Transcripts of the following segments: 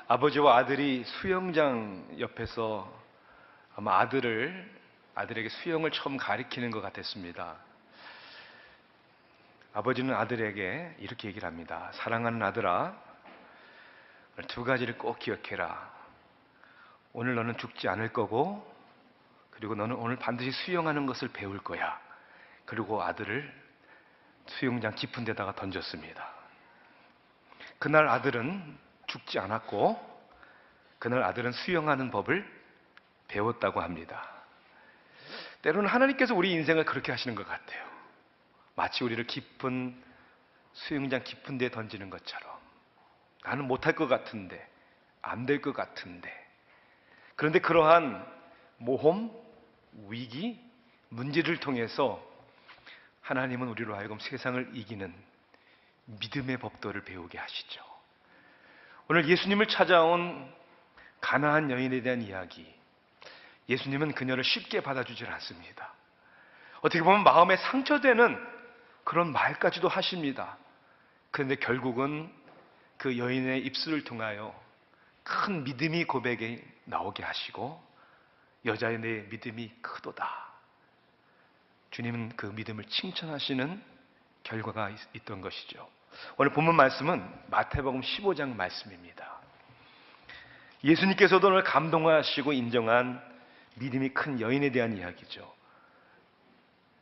아버지와 아들이 수영장 옆에서 아마 아들에게 수영을 처음 가르치는 것 같았습니다. 아버지는 아들에게 이렇게 얘기를 합니다. 사랑하는 아들아, 두 가지를 꼭 기억해라. 오늘 너는 죽지 않을 거고, 그리고 너는 오늘 반드시 수영하는 것을 배울 거야. 그리고 아들을 수영장 깊은 데다가 던졌습니다. 그날 아들은 죽지 않았고, 그날 아들은 수영하는 법을 배웠다고 합니다. 때로는 하나님께서 우리 인생을 그렇게 하시는 것 같아요. 마치 우리를 깊은 수영장 깊은 데에 던지는 것처럼. 나는 못할 것 같은데, 안 될 것 같은데. 그런데 그러한 모험, 위기, 문제를 통해서 하나님은 우리로 하여금 세상을 이기는 믿음의 법도를 배우게 하시죠. 오늘 예수님을 찾아온 가나안 여인에 대한 이야기, 예수님은 그녀를 쉽게 받아주질 않습니다. 어떻게 보면 마음에 상처되는 그런 말까지도 하십니다. 그런데 결국은 그 여인의 입술을 통하여 큰 믿음이 고백이 나오게 하시고, 여자의 내 믿음이 크도다. 주님은 그 믿음을 칭찬하시는 결과가 있던 것이죠. 오늘 본문 말씀은 마태복음 15장 말씀입니다. 예수님께서도 오늘 감동하시고 인정한 믿음이 큰 여인에 대한 이야기죠.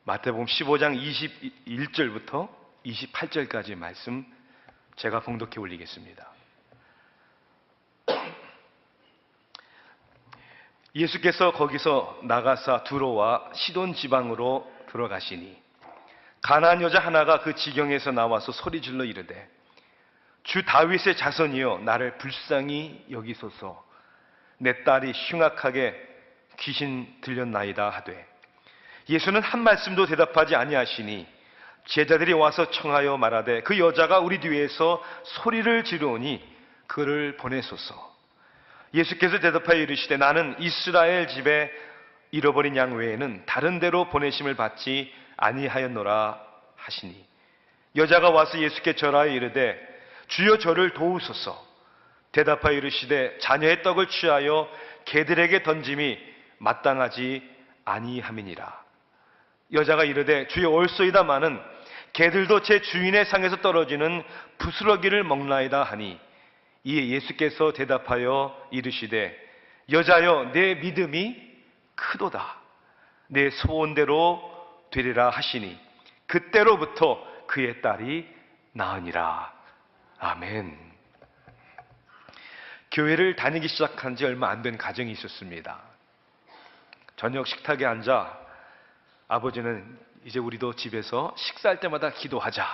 마태복음 15장 21절부터 28절까지 말씀 제가 봉독해 올리겠습니다. 예수께서 거기서 나가사 두로와 시돈 지방으로 들어가시니 가나안 여자 하나가 그 지경에서 나와서 소리질러 이르되 주 다윗의 자손이여 나를 불쌍히 여기소서. 내 딸이 흉악하게 귀신 들렸나이다 하되 예수는 한 말씀도 대답하지 아니하시니 제자들이 와서 청하여 말하되 그 여자가 우리 뒤에서 소리를 지르오니 그를 보내소서. 예수께서 대답하여 이르시되 나는 이스라엘 집에 잃어버린 양 외에는 다른 데로 보내심을 받지 아니하였노라 하시니 여자가 와서 예수께 절하여 이르되 주여 저를 도우소서. 대답하여 이르시되 자녀의 떡을 취하여 개들에게 던짐이 마땅하지 아니함이니라. 여자가 이르되 주여 옳소이다마는 개들도 제 주인의 상에서 떨어지는 부스러기를 먹나이다 하니 이에 예수께서 대답하여 이르시되 여자여 내 믿음이 크도다. 내 소원대로 되리라 하시니 그때로부터 그의 딸이 나으니라. 아멘. 교회를 다니기 시작한 지 얼마 안 된 가정이 있었습니다. 저녁 식탁에 앉아 아버지는 이제 우리도 집에서 식사할 때마다 기도하자.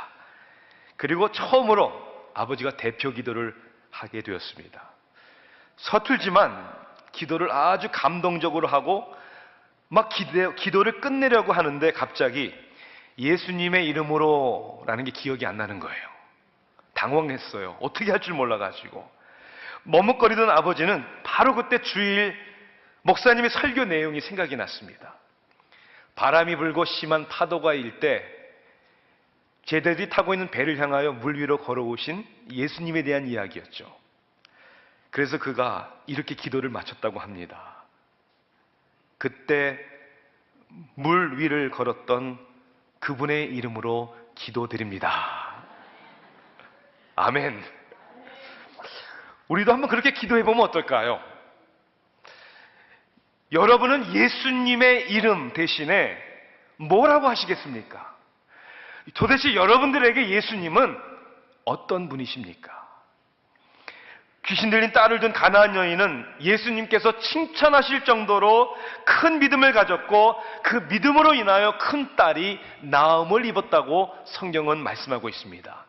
그리고 처음으로 아버지가 대표 기도를 하게 되었습니다. 서툴지만 기도를 아주 감동적으로 하고 막 기도를 끝내려고 하는데 갑자기 예수님의 이름으로 라는 게 기억이 안 나는 거예요. 당황했어요. 어떻게 할 줄 몰라가지고. 머뭇거리던 아버지는 바로 그때 주일 목사님의 설교 내용이 생각이 났습니다. 바람이 불고 심한 파도가 일 때 제자들이 타고 있는 배를 향하여 물 위로 걸어오신 예수님에 대한 이야기였죠. 그래서 그가 이렇게 기도를 마쳤다고 합니다. 그때 물 위를 걸었던 그분의 이름으로 기도드립니다. 아멘. 우리도 한번 그렇게 기도해보면 어떨까요? 여러분은 예수님의 이름 대신에 뭐라고 하시겠습니까? 도대체 여러분들에게 예수님은 어떤 분이십니까? 귀신 들린 딸을 둔 가나안 여인은 예수님께서 칭찬하실 정도로 큰 믿음을 가졌고 그 믿음으로 인하여 큰 딸이 나음을 입었다고 성경은 말씀하고 있습니다.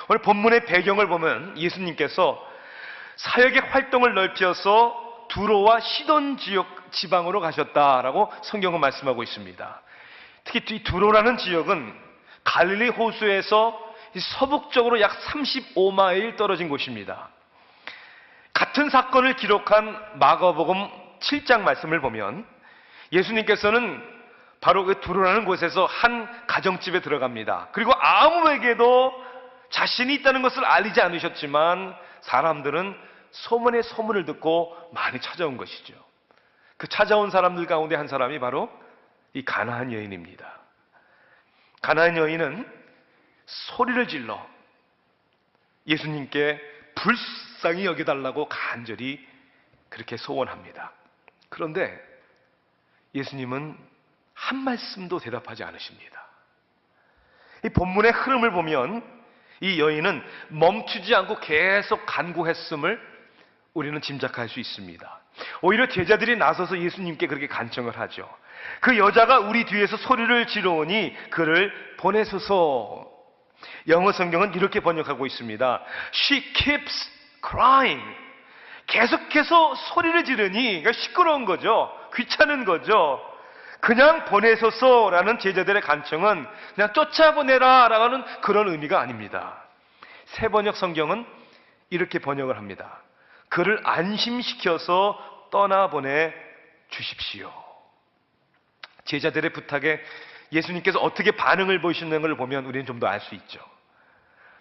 오늘 본문의 배경을 보면 예수님께서 사역의 활동을 넓혀서 두로와 시돈 지방으로 가셨다라고 성경은 말씀하고 있습니다. 특히 이 두로라는 지역은 갈릴리 호수에서 서북쪽으로 약 35마일 떨어진 곳입니다. 같은 사건을 기록한 마가복음 7장 말씀을 보면 예수님께서는 바로 그 두로라는 곳에서 한 가정집에 들어갑니다. 그리고 아무에게도 자신이 있다는 것을 알리지 않으셨지만 사람들은 소문의 소문을 듣고 많이 찾아온 것이죠. 그 찾아온 사람들 가운데 한 사람이 바로 이 가나안 여인입니다. 가나안 여인은 소리를 질러 예수님께 불쌍히 여겨달라고 간절히 그렇게 소원합니다. 그런데 예수님은 한 말씀도 대답하지 않으십니다. 이 본문의 흐름을 보면 이 여인은 멈추지 않고 계속 간구했음을 우리는 짐작할 수 있습니다. 오히려 제자들이 나서서 예수님께 그렇게 간청을 하죠. 그 여자가 우리 뒤에서 소리를 지르오니 그를 보내소서. 영어 성경은 이렇게 번역하고 있습니다. She keeps crying. 계속해서 소리를 지르니 그러니까 시끄러운 거죠. 귀찮은 거죠. 그냥 보내소서라는 제자들의 간청은 그냥 쫓아보내라 라는 그런 의미가 아닙니다. 새 번역 성경은 이렇게 번역을 합니다. 그를 안심시켜서 떠나보내 주십시오. 제자들의 부탁에 예수님께서 어떻게 반응을 보이시는 걸 보면 우리는 좀 더 알 수 있죠.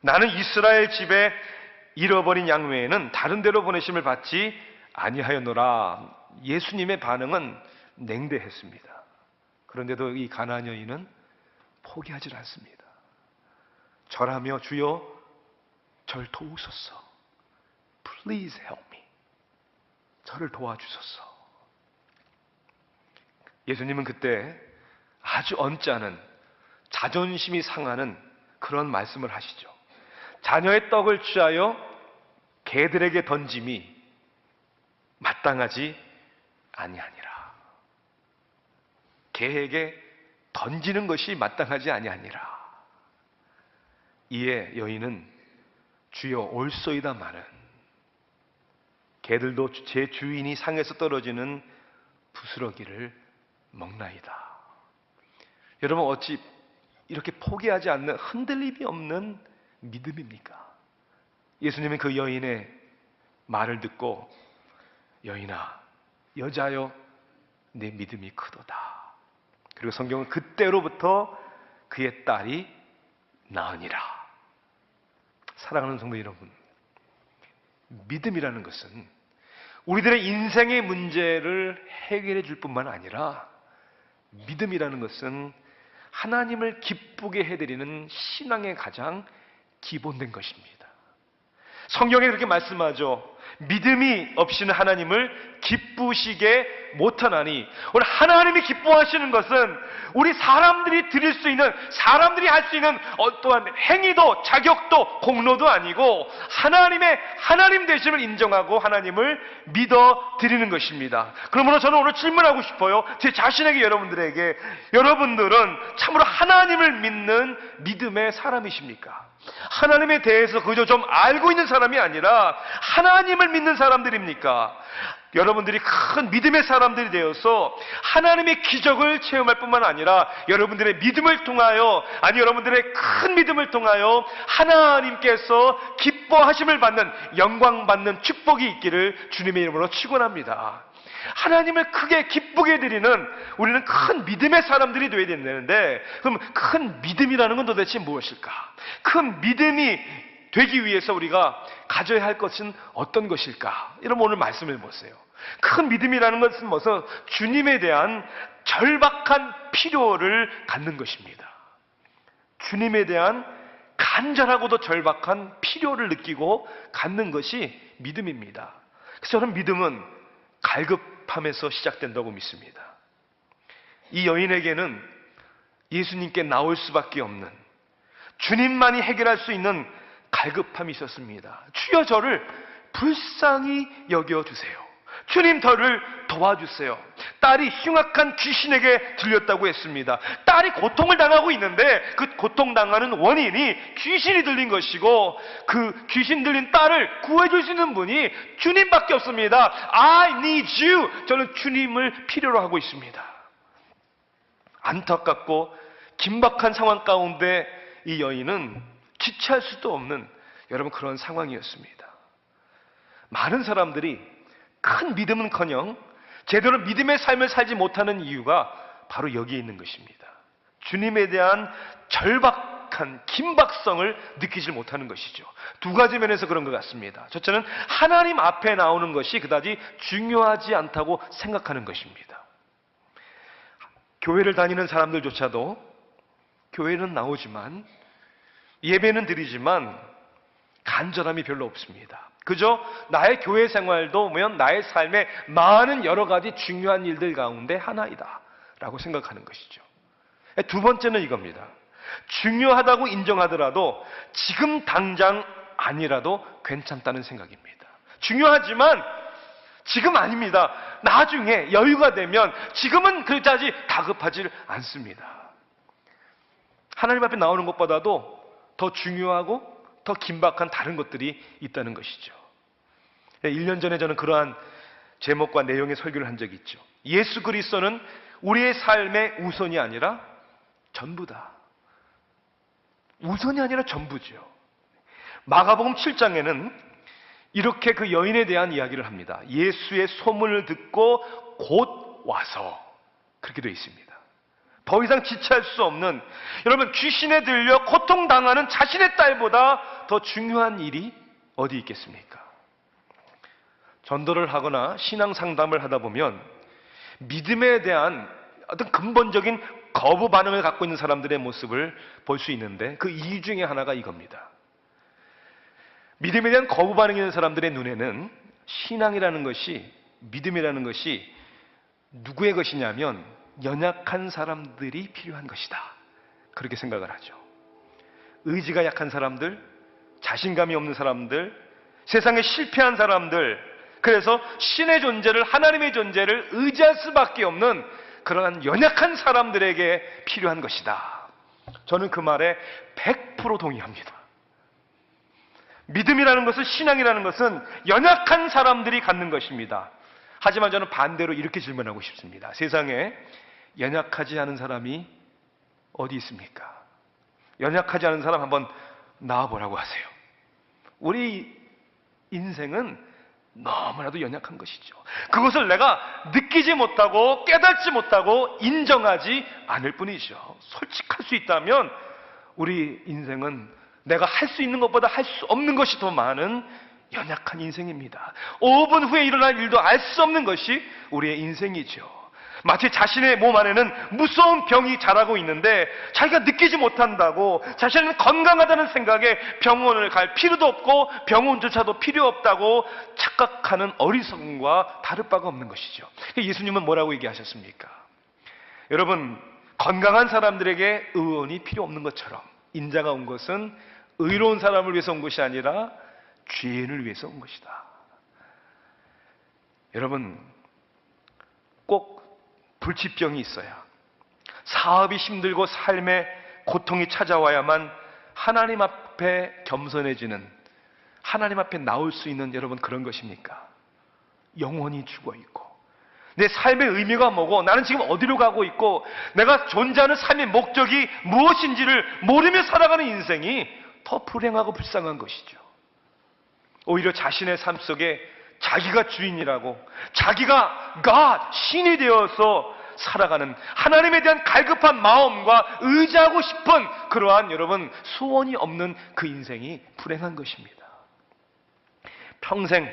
나는 이스라엘 집에 잃어버린 양 외에는 다른 데로 보내심을 받지 아니하였노라. 예수님의 반응은 냉대했습니다. 그런데도 이 가나안 여인은 포기하지 않습니다. 절하며 주여 절 도우소서. Please help me. 저를 도와주소서. 예수님은 그때 아주 언짢은 자존심이 상하는 그런 말씀을 하시죠. 자녀의 떡을 취하여 개들에게 던짐이 마땅하지 아니하니라. 개에게 던지는 것이 마땅하지 아니하니라. 이에 여인은 주여 올소이다마는 개들도 제 주인이 상에서 떨어지는 부스러기를 먹나이다. 여러분 어찌 이렇게 포기하지 않는 흔들림이 없는 믿음입니까? 예수님은 그 여인의 말을 듣고 여인아 여자여 내 믿음이 크도다. 그리고 성경은 그때로부터 그의 딸이 나으니라. 사랑하는 성도 여러분, 믿음이라는 것은 우리들의 인생의 문제를 해결해 줄 뿐만 아니라 믿음이라는 것은 하나님을 기쁘게 해드리는 신앙의 가장 기본된 것입니다. 성경에 그렇게 말씀하죠. 믿음이 없이는 하나님을 기쁘시게 못하나니. 오늘 하나님이 기뻐하시는 것은 우리 사람들이 드릴 수 있는, 사람들이 할 수 있는 어떠한 행위도 자격도 공로도 아니고 하나님의 하나님 되심을 인정하고 하나님을 믿어 드리는 것입니다. 그러므로 저는 오늘 질문하고 싶어요. 제 자신에게, 여러분들에게, 여러분들은 참으로 하나님을 믿는 믿음의 사람이십니까? 하나님에 대해서 그저 좀 알고 있는 사람이 아니라 하나님을 믿는 사람들입니까? 여러분들이 큰 믿음의 사람들이 되어서 하나님의 기적을 체험할 뿐만 아니라 여러분들의 믿음을 통하여, 아니 여러분들의 큰 믿음을 통하여 하나님께서 기뻐하심을 받는, 영광 받는 축복이 있기를 주님의 이름으로 축원합니다. 하나님을 크게 기쁘게 드리는 우리는 큰 믿음의 사람들이 되어야 되는데, 그럼 큰 믿음이라는 건 도대체 무엇일까? 큰 믿음이 되기 위해서 우리가 가져야 할 것은 어떤 것일까? 이러면 오늘 말씀을 보세요. 큰 믿음이라는 것은 뭐서 주님에 대한 절박한 필요를 갖는 것입니다. 주님에 대한 간절하고도 절박한 필요를 느끼고 갖는 것이 믿음입니다. 그래서 저는 믿음은 갈급함에서 시작된다고 믿습니다. 이 여인에게는 예수님께 나올 수밖에 없는, 주님만이 해결할 수 있는 갈급함이 있었습니다. 주여 저를 불쌍히 여겨주세요. 주님 저를 도와주세요. 딸이 흉악한 귀신에게 들렸다고 했습니다. 딸이 고통을 당하고 있는데 그 고통당하는 원인이 귀신이 들린 것이고, 그 귀신 들린 딸을 구해줄 수 있는 분이 주님밖에 없습니다. I need you. 저는 주님을 필요로 하고 있습니다. 안타깝고 긴박한 상황 가운데 이 여인은 지체할 수도 없는, 여러분, 그런 상황이었습니다. 많은 사람들이 큰 믿음은커녕 제대로 믿음의 삶을 살지 못하는 이유가 바로 여기에 있는 것입니다. 주님에 대한 긴박한 긴박성을 느끼질 못하는 것이죠. 두 가지 면에서 그런 것 같습니다. 첫째는 하나님 앞에 나오는 것이 그다지 중요하지 않다고 생각하는 것입니다. 교회를 다니는 사람들조차도 교회는 나오지만 예배는 드리지만 간절함이 별로 없습니다. 그저 나의 교회 생활도 보면 나의 삶의 많은 여러 가지 중요한 일들 가운데 하나이다 라고 생각하는 것이죠. 두 번째는 이겁니다. 중요하다고 인정하더라도 지금 당장 아니라도 괜찮다는 생각입니다. 중요하지만 지금 아닙니다. 나중에 여유가 되면, 지금은 그다지 다급하지 않습니다. 하나님 앞에 나오는 것보다도 더 중요하고 더 긴박한 다른 것들이 있다는 것이죠. 1년 전에 저는 그러한 제목과 내용의 설교를 한 적이 있죠. 예수 그리스도는 우리의 삶의 우선이 아니라 전부다. 우선이 아니라 전부죠. 마가복음 7장에는 이렇게 그 여인에 대한 이야기를 합니다. 예수의 소문을 듣고 곧 와서, 그렇게 되어 있습니다. 더 이상 지체할 수 없는, 여러분, 귀신에 들려 고통당하는 자신의 딸보다 더 중요한 일이 어디 있겠습니까? 전도를 하거나 신앙 상담을 하다 보면 믿음에 대한 어떤 근본적인 거부 반응을 갖고 있는 사람들의 모습을 볼 수 있는데, 그 이유 중에 하나가 이겁니다. 믿음에 대한 거부 반응이 있는 사람들의 눈에는 신앙이라는 것이, 믿음이라는 것이 누구의 것이냐면 연약한 사람들이 필요한 것이다, 그렇게 생각을 하죠. 의지가 약한 사람들, 자신감이 없는 사람들, 세상에 실패한 사람들, 그래서 신의 존재를, 하나님의 존재를 의지할 수밖에 없는 그러한 연약한 사람들에게 필요한 것이다. 저는 그 말에 100% 동의합니다. 믿음이라는 것은, 신앙이라는 것은 연약한 사람들이 갖는 것입니다. 하지만 저는 반대로 이렇게 질문하고 싶습니다. 세상에 연약하지 않은 사람이 어디 있습니까? 연약하지 않은 사람 한번 나와보라고 하세요. 우리 인생은 너무나도 연약한 것이죠. 그것을 내가 느끼지 못하고 깨닫지 못하고 인정하지 않을 뿐이죠. 솔직할 수 있다면 우리 인생은 내가 할 수 있는 것보다 할 수 없는 것이 더 많은 연약한 인생입니다. 5분 후에 일어날 일도 알 수 없는 것이 우리의 인생이죠. 마치 자신의 몸 안에는 무서운 병이 자라고 있는데 자기가 느끼지 못한다고, 자신은 건강하다는 생각에 병원을 갈 필요도 없고 병원조차도 필요 없다고 착각하는 어리석음과 다를 바가 없는 것이죠. 예수님은 뭐라고 얘기하셨습니까? 여러분, 건강한 사람들에게 의원이 필요 없는 것처럼 인자가 온 것은 의로운 사람을 위해서 온 것이 아니라 죄인을 위해서 온 것이다. 여러분, 꼭 불치병이 있어야, 사업이 힘들고 삶에 고통이 찾아와야만 하나님 앞에 겸손해지는, 하나님 앞에 나올 수 있는, 여러분, 그런 것입니까? 영혼이 죽어있고 내 삶의 의미가 뭐고 나는 지금 어디로 가고 있고 내가 존재하는 삶의 목적이 무엇인지를 모르며 살아가는 인생이 더 불행하고 불쌍한 것이죠. 오히려 자신의 삶 속에 자기가 주인이라고, 자기가 God, 신이 되어서 살아가는, 하나님에 대한 갈급한 마음과 의지하고 싶은 그러한, 여러분, 소원이 없는 그 인생이 불행한 것입니다. 평생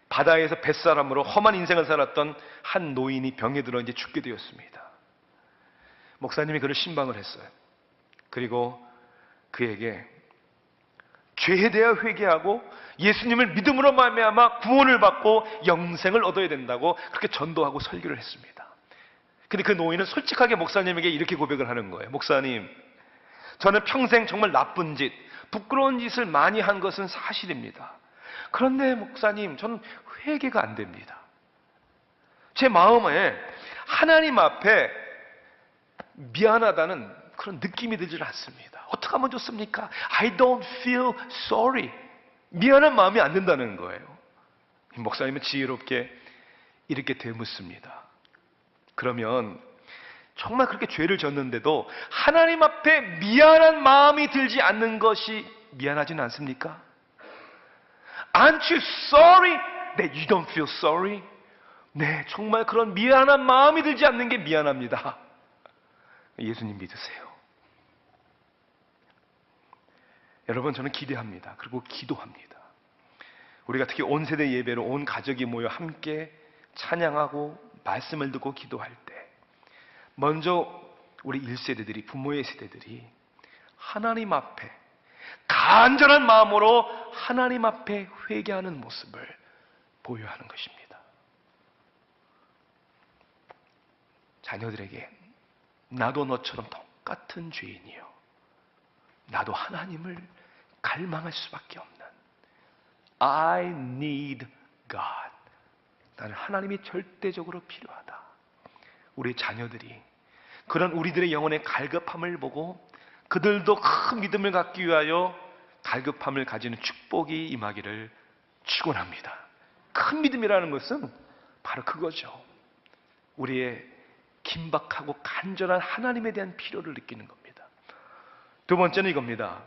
바다에서 뱃사람으로 험한 인생을 살았던 한 노인이 병에 들어 이제 죽게 되었습니다. 목사님이 그를 신방을 했어요. 그리고 그에게 죄에 대하여 회개하고 예수님을 믿음으로 말미암아 구원을 받고 영생을 얻어야 된다고 그렇게 전도하고 설교를 했습니다. 근데 그 노인은 솔직하게 목사님에게 이렇게 고백을 하는 거예요. 목사님, 저는 평생 정말 나쁜 짓, 부끄러운 짓을 많이 한 것은 사실입니다. 그런데 목사님, 저는 회개가 안 됩니다. 제 마음에 하나님 앞에 미안하다는 그런 느낌이 들질 않습니다. 어떻게 하면 좋습니까? I don't feel sorry. 미안한 마음이 안 든다는 거예요. 목사님은 지혜롭게 이렇게 되묻습니다. 그러면 정말 그렇게 죄를 졌는데도 하나님 앞에 미안한 마음이 들지 않는 것이 미안하지는 않습니까? Aren't you sorry that you don't feel sorry? 네, 정말 그런 미안한 마음이 들지 않는 게 미안합니다. 예수님 믿으세요. 여러분, 저는 기대합니다. 그리고 기도합니다. 우리가 특히 온 세대 예배로 온 가족이 모여 함께 찬양하고 말씀을 듣고 기도할 때 먼저 우리 1세대들이, 부모의 세대들이 하나님 앞에 간절한 마음으로 하나님 앞에 회개하는 모습을 보여야 하는 것입니다. 자녀들에게 나도 너처럼 똑같은 죄인이요, 나도 하나님을 갈망할 수밖에 없는, I need God, 나는 하나님이 절대적으로 필요하다. 우리 자녀들이 그런 우리들의 영혼의 갈급함을 보고 그들도 큰 믿음을 갖기 위하여 갈급함을 가지는 축복이 임하기를 축원합니다. 큰 믿음이라는 것은 바로 그거죠. 우리의 긴박하고 간절한 하나님에 대한 필요를 느끼는 겁니다. 두 번째는 이겁니다.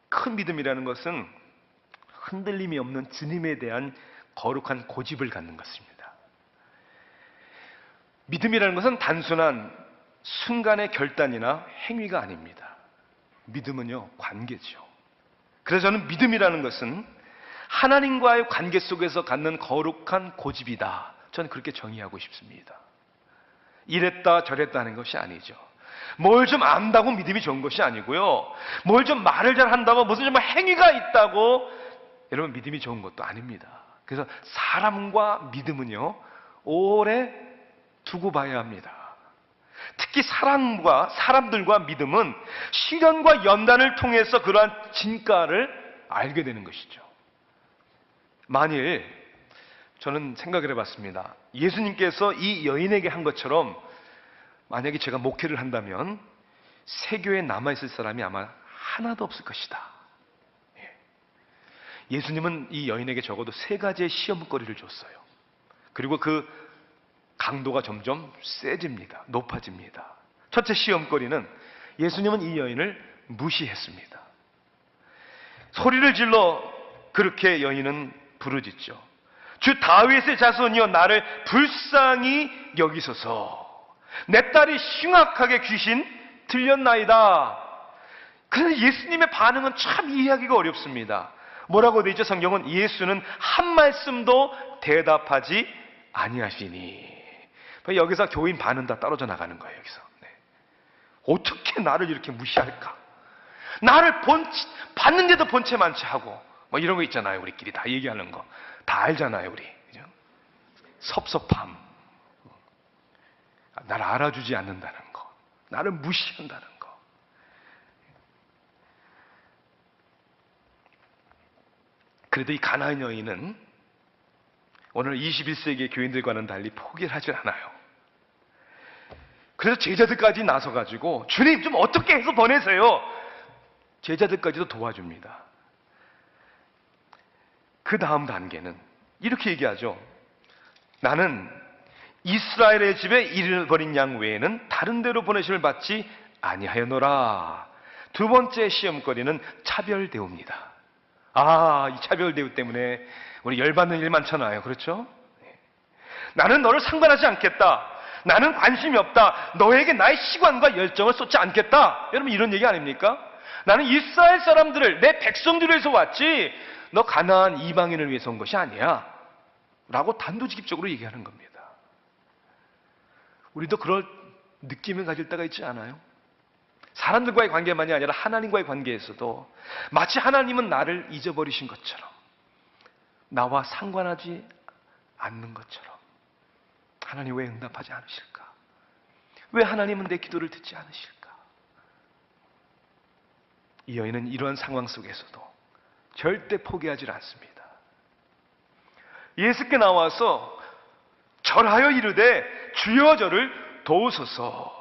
큰 믿음이라는 것은 흔들림이 없는 주님에 대한 거룩한 고집을 갖는 것입니다. 믿음이라는 것은 단순한 순간의 결단이나 행위가 아닙니다. 믿음은요, 관계죠. 그래서 저는 믿음이라는 것은 하나님과의 관계 속에서 갖는 거룩한 고집이다, 저는 그렇게 정의하고 싶습니다. 이랬다 저랬다 하는 것이 아니죠. 뭘 좀 안다고 믿음이 좋은 것이 아니고요, 뭘 좀 말을 잘 한다고 무슨 좀 행위가 있다고 여러분 믿음이 좋은 것도 아닙니다. 그래서 사람과 믿음은요, 오래 두고 봐야 합니다. 특히 사람들과 믿음은 시련과 연단을 통해서 그러한 진가를 알게 되는 것이죠. 만일 저는 생각을 해봤습니다. 예수님께서 이 여인에게 한 것처럼 만약에 제가 목회를 한다면 세교에 남아있을 사람이 아마 하나도 없을 것이다. 예수님은 이 여인에게 적어도 3가지의 시험거리를 줬어요. 그리고 그 강도가 점점 세집니다. 높아집니다. 첫째 시험거리는 예수님은 이 여인을 무시했습니다. 소리를 질러 그렇게 여인은 부르짖죠. 주 다윗의 자손이여 나를 불쌍히 여기소서. 내 딸이 흉악하게 귀신 들렸나이다. 그런데 예수님의 반응은 참 이해하기가 어렵습니다. 뭐라고 되어 있죠? 성경은 예수는 한 말씀도 대답하지 아니하시니. 여기서 교인 반은 다 떨어져 나가는 거예요. 여기서 어떻게 나를 이렇게 무시할까? 나를 봤는데도 본체 만치 하고 뭐 이런 거 있잖아요. 우리끼리 다 얘기하는 거 다 알잖아요. 우리 그죠? 섭섭함, 나를 알아주지 않는다는 거, 나를 무시한다는 거. 그래도 이 가나안 여인은 오늘 21세기의 교인들과는 달리 포기를 하질 않아요. 그래서 제자들까지 나서가지고 주님 좀 어떻게 해서 보내세요. 제자들까지도 도와줍니다. 그 다음 단계는 이렇게 얘기하죠. 나는 이스라엘의 집에 잃어버린 양 외에는 다른 데로 보내심을 받지 아니하였노라. 두 번째 시험거리는 차별대우입니다. 이 차별대우 때문에 우리 열받는 일 많잖아요. 그렇죠? 나는 너를 상관하지 않겠다. 나는 관심이 없다. 너에게 나의 시간과 열정을 쏟지 않겠다. 여러분 이런 얘기 아닙니까? 나는 이스라엘 사람들을, 내 백성들을 위해서 왔지 너 가나안 이방인을 위해서 온 것이 아니야 라고 단도직입적으로 얘기하는 겁니다. 우리도 그럴 느낌을 가질 때가 있지 않아요? 사람들과의 관계만이 아니라 하나님과의 관계에서도 마치 하나님은 나를 잊어버리신 것처럼, 나와 상관하지 않는 것처럼, 하나님 왜 응답하지 않으실까? 왜 하나님은 내 기도를 듣지 않으실까? 이 여인은 이러한 상황 속에서도 절대 포기하지 않습니다. 예수께 나와서 절하여 이르되 주여 저를 도우소서.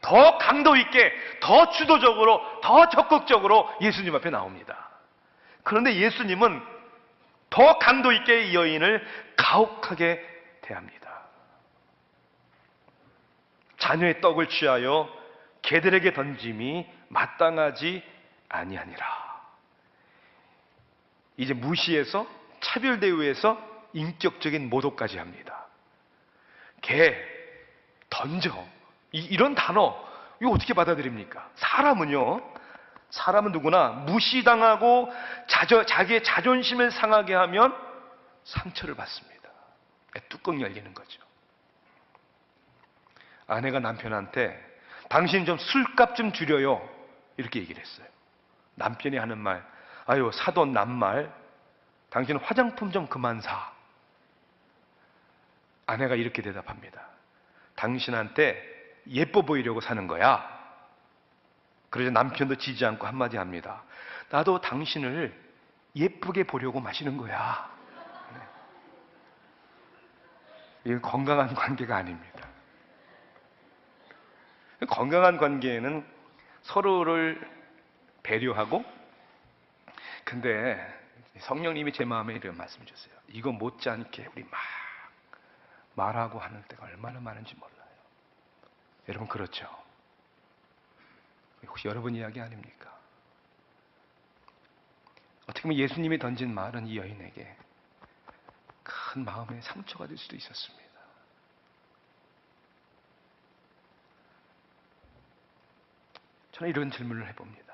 더 강도 있게, 더 주도적으로, 더 적극적으로 예수님 앞에 나옵니다. 그런데 예수님은 더 강도 있게 이 여인을 가혹하게 대합니다. 자녀의 떡을 취하여 개들에게 던짐이 마땅하지 아니하니라. 이제 무시해서 차별대우에서 인격적인 모독까지 합니다. 개, 던져, 이런 단어 이거 어떻게 받아들입니까? 사람은요 사람은 누구나 무시당하고 자기의 자존심을 상하게 하면 상처를 받습니다. 뚜껑 열리는 거죠. 아내가 남편한테 당신 좀 술값 좀 줄여요, 이렇게 얘기를 했어요. 남편이 하는 말, 아유 사돈 남말, 당신 화장품 좀 그만 사. 아내가 이렇게 대답합니다. 당신한테 예뻐 보이려고 사는 거야. 그러자 남편도 지지 않고 한마디 합니다. 나도 당신을 예쁘게 보려고 마시는 거야. 이건 건강한 관계가 아닙니다. 건강한 관계에는 서로를 배려하고, 근데 성령님이 제 마음에 이런 말씀을 주셨어요. 이거 못지않게 우리 막 말하고 하는 때가 얼마나 많은지 몰라요. 여러분 그렇죠? 혹시 여러분 이야기 아닙니까? 어떻게 보면 예수님이 던진 말은 이 여인에게 큰 마음의 상처가 될 수도 있었습니다. 저는 이런 질문을 해봅니다.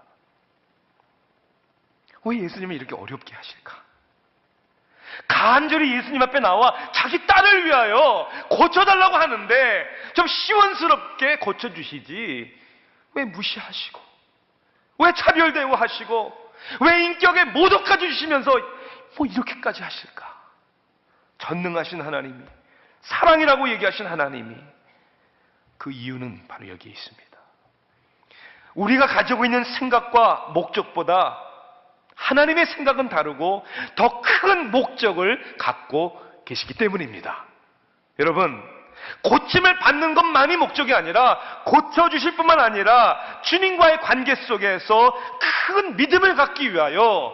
왜 예수님이 이렇게 어렵게 하실까? 간절히 예수님 앞에 나와 자기 딸을 위하여 고쳐달라고 하는데 좀 시원스럽게 고쳐주시지, 왜 무시하시고, 왜 차별 대우하시고, 왜 인격에 모독까지 주시면서 뭐 이렇게까지 하실까? 전능하신 하나님이, 사랑이라고 얘기하신 하나님이, 그 이유는 바로 여기에 있습니다. 우리가 가지고 있는 생각과 목적보다 하나님의 생각은 다르고 더 큰 목적을 갖고 계시기 때문입니다. 여러분, 고침을 받는 것만이 목적이 아니라 고쳐주실 뿐만 아니라 주님과의 관계 속에서 큰 믿음을 갖기 위하여,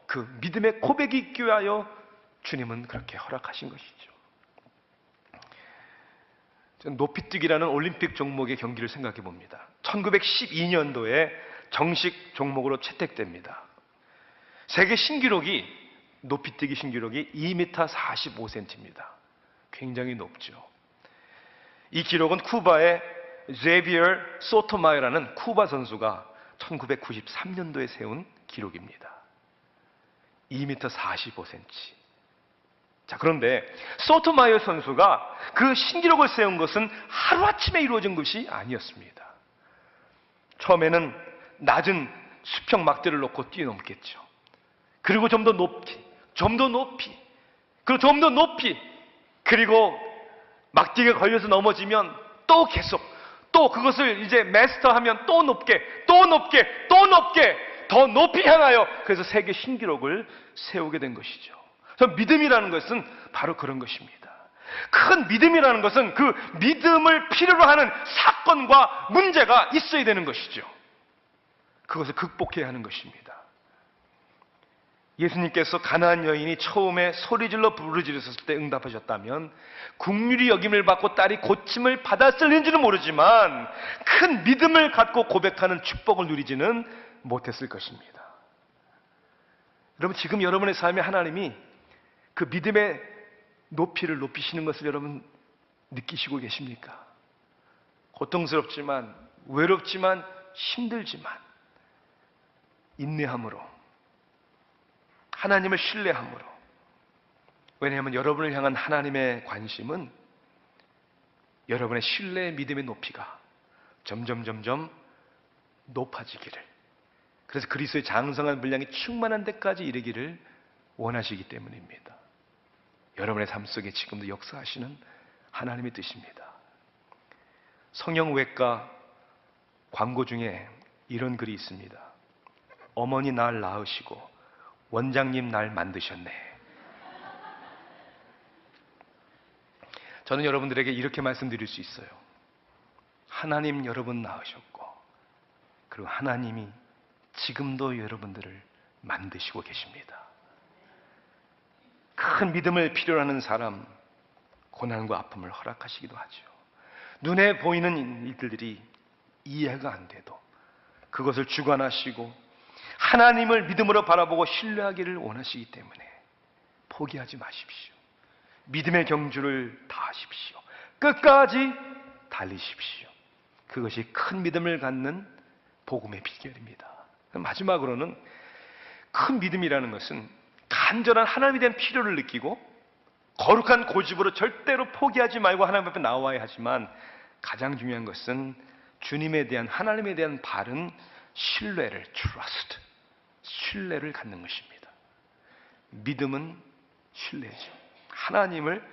그 믿음의 고백이 있기 위하여 주님은 그렇게 허락하신 것이죠. 저는 높이뛰기라는 올림픽 종목의 경기를 생각해 봅니다. 1912년도에 정식 종목으로 채택됩니다. 세계 신기록이, 높이뛰기 신기록이 2m 45cm입니다. 굉장히 높죠. 이 기록은 쿠바의 제비어 소토마요라는 쿠바 선수가 1993년도에 세운 기록입니다. 2m 45cm. 자, 그런데 소토마요 선수가 그 신기록을 세운 것은 하루아침에 이루어진 것이 아니었습니다. 처음에는 낮은 수평 막대를 놓고 뛰어넘겠죠. 그리고 좀 더 높이, 좀 더 높이, 그리고 좀 더 높이, 그리고 막대기가 걸려서 넘어지면 또 계속, 또 그것을 이제 마스터하면 또 높게, 또 높게, 또 높게, 더 높이 향하여, 그래서 세계 신기록을 세우게 된 것이죠. 그래서 믿음이라는 것은 바로 그런 것입니다. 큰 믿음이라는 것은 그 믿음을 필요로 하는 사건과 문제가 있어야 되는 것이죠. 그것을 극복해야 하는 것입니다. 예수님께서 가나안 여인이 처음에 소리질러 부르짖었을 때 응답하셨다면 긍휼히 여김을 받고 딸이 고침을 받았을는지는 모르지만 큰 믿음을 갖고 고백하는 축복을 누리지는 못했을 것입니다. 여러분, 지금 여러분의 삶에 하나님이 그 믿음의 높이를 높이시는 것을 여러분 느끼시고 계십니까? 고통스럽지만, 외롭지만, 힘들지만 인내함으로, 하나님을 신뢰함으로. 왜냐하면 여러분을 향한 하나님의 관심은 여러분의 신뢰의 믿음의 높이가 점점 높아지기를, 그래서 그리스도의 장성한 분량이 충만한 데까지 이르기를 원하시기 때문입니다. 여러분의 삶 속에 지금도 역사하시는 하나님의 뜻입니다. 성형외과 광고 중에 이런 글이 있습니다. 어머니 날 낳으시고 원장님 날 만드셨네. 저는 여러분들에게 이렇게 말씀드릴 수 있어요. 하나님 여러분 낳으셨고, 그리고 하나님이 지금도 여러분들을 만드시고 계십니다. 큰 믿음을 필요로 하는 사람, 고난과 아픔을 허락하시기도 하죠. 눈에 보이는 일들이 이해가 안 돼도 그것을 주관하시고 하나님을 믿음으로 바라보고 신뢰하기를 원하시기 때문에 포기하지 마십시오. 믿음의 경주를 다하십시오. 끝까지 달리십시오. 그것이 큰 믿음을 갖는 복음의 비결입니다. 마지막으로는 큰 믿음이라는 것은 간절한 하나님에 대한 필요를 느끼고 거룩한 고집으로 절대로 포기하지 말고 하나님 앞에 나와야 하지만 가장 중요한 것은 주님에 대한 하나님에 대한 바른 신뢰를 trust, 신뢰를 갖는 것입니다. 믿음은 신뢰죠. 하나님을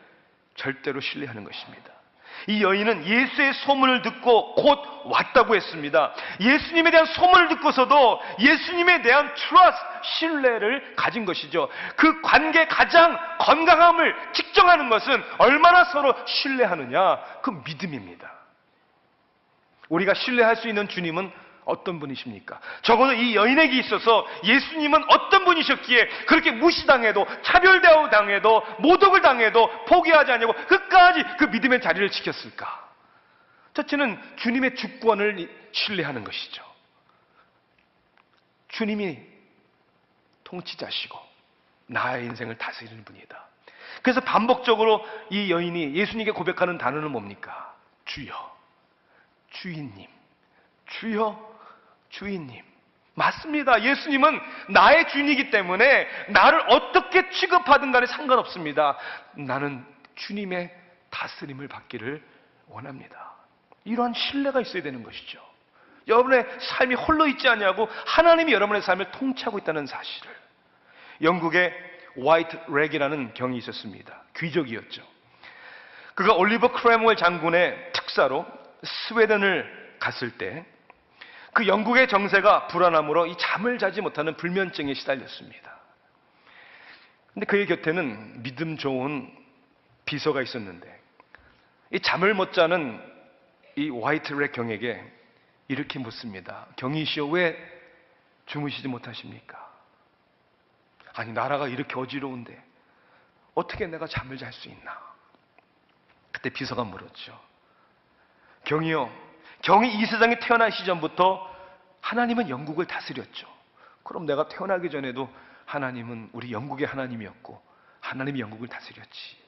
절대로 신뢰하는 것입니다. 이 여인은 예수의 소문을 듣고 곧 왔다고 했습니다. 예수님에 대한 소문을 듣고서도 예수님에 대한 trust, 신뢰를 가진 것이죠. 그 관계의 가장 건강함을 측정하는 것은 얼마나 서로 신뢰하느냐, 그 믿음입니다. 우리가 신뢰할 수 있는 주님은 어떤 분이십니까? 적어도 이 여인에게 있어서 예수님은 어떤 분이셨기에 그렇게 무시당해도, 차별당해도, 모독을 당해도 포기하지 않냐고 끝까지 그 믿음의 자리를 지켰을까? 첫째는 주님의 주권을 신뢰하는 것이죠. 주님이 통치자시고 나의 인생을 다스리는 분이다. 그래서 반복적으로 이 여인이 예수님께 고백하는 단어는 뭡니까? 주여, 주인님, 주여, 주인님. 맞습니다. 예수님은 나의 주인이기 때문에 나를 어떻게 취급하든 간에 상관없습니다. 나는 주님의 다스림을 받기를 원합니다. 이러한 신뢰가 있어야 되는 것이죠. 여러분의 삶이 홀로 있지 않냐고 하나님이 여러분의 삶을 통치하고 있다는 사실을. 영국의 화이트 렉이라는 경이 있었습니다. 귀족이었죠. 그가 올리버 크레모웰 장군의 특사로 스웨덴을 갔을 때 그 영국의 정세가 불안함으로 이 잠을 자지 못하는 불면증에 시달렸습니다. 근데 그의 곁에는 믿음 좋은 비서가 있었는데 이 잠을 못 자는 이 화이트렉 경에게 이렇게 묻습니다. 경이시여, 왜 주무시지 못하십니까? 아니, 나라가 이렇게 어지러운데 어떻게 내가 잠을 잘 수 있나? 그때 비서가 물었죠. 경이여, 경이 이 세상에 태어나기 전부터 하나님은 영국을 다스렸죠. 그럼 내가 태어나기 전에도 하나님은 우리 영국의 하나님이었고 하나님이 영국을 다스렸지.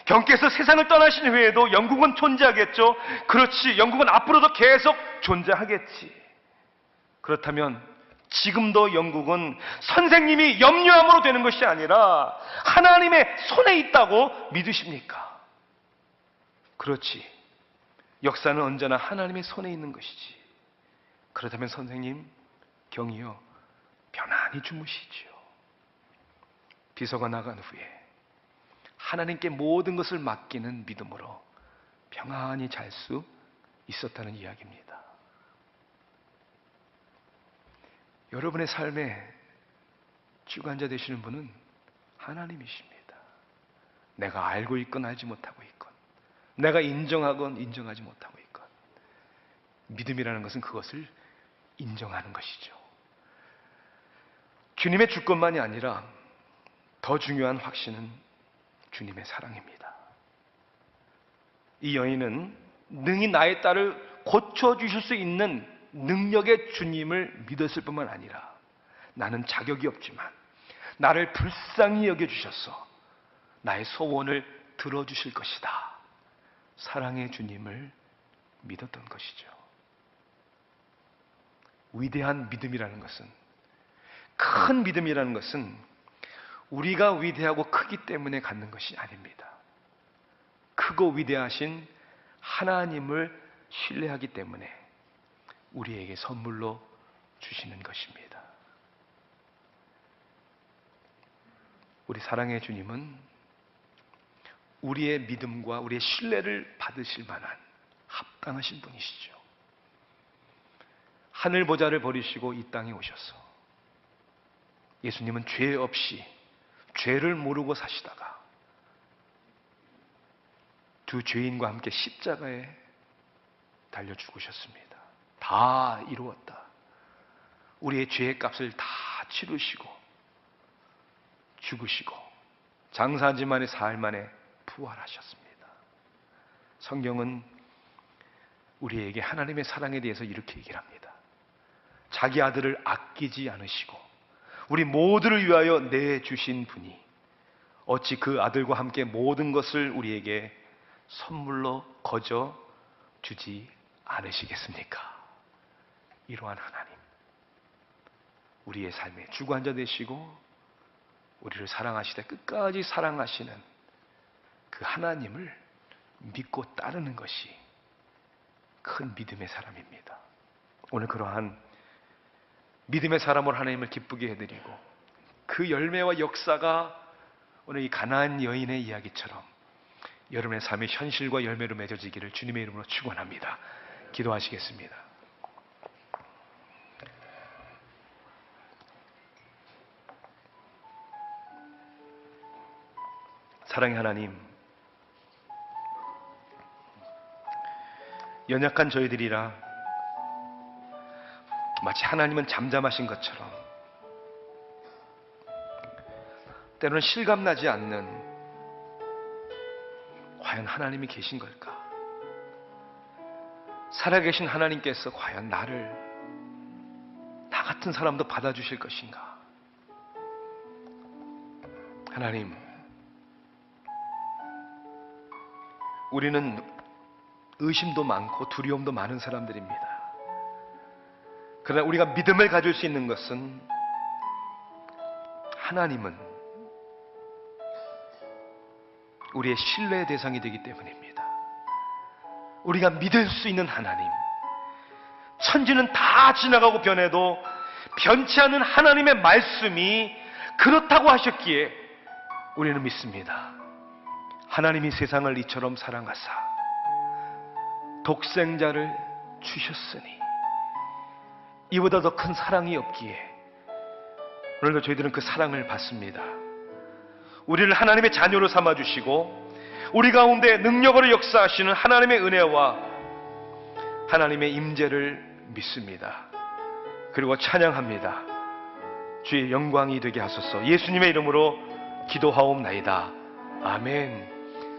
경께서 세상을 떠나신 후에도 영국은 존재하겠죠. 그렇지, 영국은 앞으로도 계속 존재하겠지. 그렇다면 지금도 영국은 선생님이 염려함으로 되는 것이 아니라 하나님의 손에 있다고 믿으십니까? 그렇지. 역사는 언제나 하나님의 손에 있는 것이지. 그렇다면 선생님, 경이여, 편안히 주무시지요. 비서가 나간 후에 하나님께 모든 것을 맡기는 믿음으로 평안히 잘 수 있었다는 이야기입니다. 여러분의 삶에 주관자 되시는 분은 하나님이십니다. 내가 알고 있건 알지 못하고 있건, 내가 인정하건 인정하지 못하고 있건, 믿음이라는 것은 그것을 인정하는 것이죠. 주님의 주권만이 아니라 더 중요한 확신은 주님의 사랑입니다. 이 여인은 능히 나의 딸을 고쳐주실 수 있는 능력의 주님을 믿었을 뿐만 아니라 나는 자격이 없지만 나를 불쌍히 여겨주셔서 나의 소원을 들어주실 것이다. 사랑의 주님을 믿었던 것이죠. 위대한 믿음이라는 것은, 큰 믿음이라는 것은 우리가 위대하고 크기 때문에 갖는 것이 아닙니다. 크고 위대하신 하나님을 신뢰하기 때문에 우리에게 선물로 주시는 것입니다. 우리 사랑의 주님은 우리의 믿음과 우리의 신뢰를 받으실 만한 합당하신 분이시죠. 하늘 보좌를 버리시고 이 땅에 오셔서 예수님은 죄 없이 죄를 모르고 사시다가 두 죄인과 함께 십자가에 달려 죽으셨습니다. 다 이루었다. 우리의 죄의 값을 다 치르시고 죽으시고 장사한 만에 사흘 만에 부활하셨습니다. 성경은 우리에게 하나님의 사랑에 대해서 이렇게 얘기를 합니다. 자기 아들을 아끼지 않으시고 우리 모두를 위하여 내주신 분이 어찌 그 아들과 함께 모든 것을 우리에게 선물로 거저 주지 않으시겠습니까? 이러한 하나님, 우리의 삶의 주관자 되시고 우리를 사랑하시되 끝까지 사랑하시는 그 하나님을 믿고 따르는 것이 큰 믿음의 사람입니다. 오늘 그러한 믿음의 사람으로 하나님을 기쁘게 해드리고 그 열매와 역사가 오늘 이 가나안 여인의 이야기처럼 여러분의 삶의 현실과 열매로 맺어지기를 주님의 이름으로 축원합니다. 기도하시겠습니다. 사랑의 하나님, 연약한 저희들이라 마치 하나님은 잠잠하신 것처럼 때로는 실감나지 않는 과연 하나님이 계신 걸까? 살아계신 하나님께서 과연 나를 나 같은 사람도 받아주실 것인가? 하나님, 우리는 의심도 많고 두려움도 많은 사람들입니다. 그러나 우리가 믿음을 가질 수 있는 것은 하나님은 우리의 신뢰의 대상이 되기 때문입니다. 우리가 믿을 수 있는 하나님, 천지는 다 지나가고 변해도 변치 않는 하나님의 말씀이 그렇다고 하셨기에 우리는 믿습니다. 하나님이 세상을 이처럼 사랑하사 독생자를 주셨으니 이보다 더 큰 사랑이 없기에 오늘도 저희들은 그 사랑을 받습니다. 우리를 하나님의 자녀로 삼아주시고 우리 가운데 능력으로 역사하시는 하나님의 은혜와 하나님의 임재를 믿습니다. 그리고 찬양합니다. 주의 영광이 되게 하소서. 예수님의 이름으로 기도하옵나이다. 아멘.